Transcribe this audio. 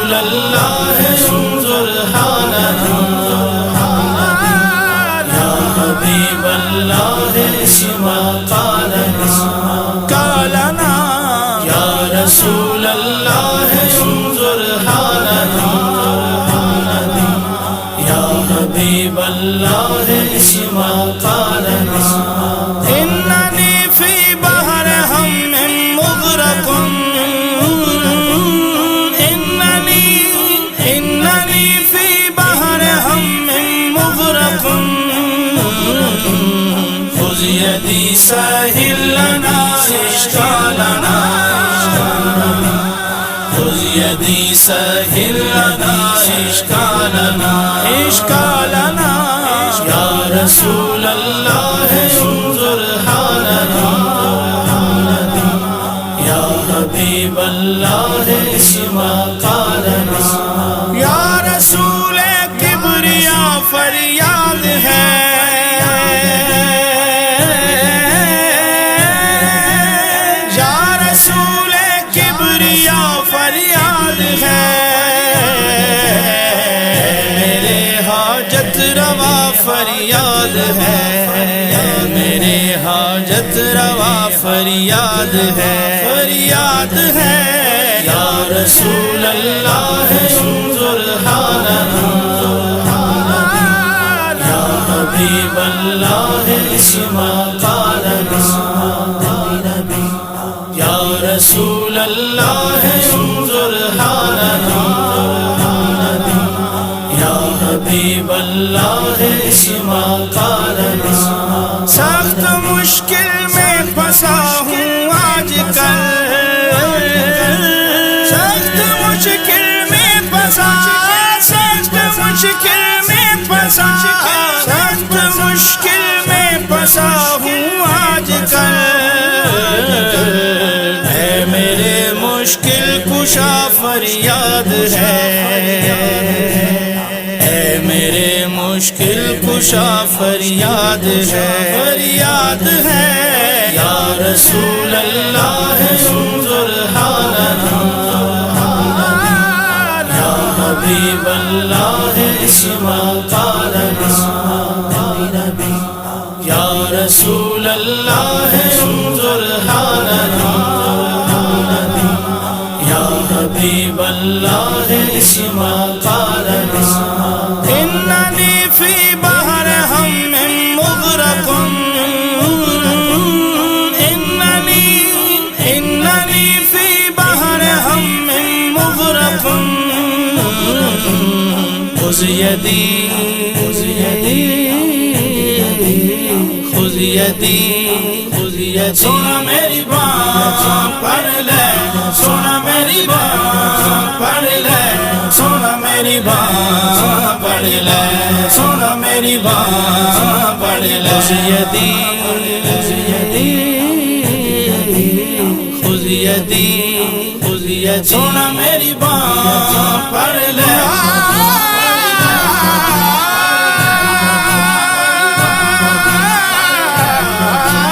رسول اللہ انظر حالنا یا حبیب اللہ اسمع قالنا یا رسول اللہ انظر حالنا یا حبیب اللہ اسمع قالنا اننی فی بحر ہم مغرق اننی فی بحر ہم مغرق خذ یدی سہل لنا اشکالنا خذ یدی سہل لنا اشکالنا یا رسول اللہ انظر حالنا یا حبیب اللہ اسمع قالنا یا رسول کبریا فریاد ہے یا رسول کبریا فریاد ہے میرے حاجت روا فریاد ہے میرے حاجت روا فریاد ہے یا رسول اللہ انظر حالنا یا حبیب اللہ اسمع قالنا یا رسول اللہ انظر حالنا یا حبیب اللہ اسمع قالنا سخت مشکل میں پھنسا ہوں آج کل سخت مشکل میں پھنسا سخت مشکل میں پھنسا سخت مشکل میں پھنسا ہوں آج کل اے میرے مشکل کشا فریاد ہے اے میرے مشکل کشا فریاد ہے یا رسول اللہ انظر حالنا یا حبیب اللہ اسمع قالنا یا رسول اللہ انظر حالنا یا حبیب اللہ اسمع قالنا اننی فی بحر ہم مغرق اننی فی بحر ہم مغرق خذ یدی سونا میری بات پڑھ لے سونا میری بات پڑھ لے سونا میری بات پڑھ لے سونا میری بات پڑھ لے خذ یدی سونا میری بات پڑھ لے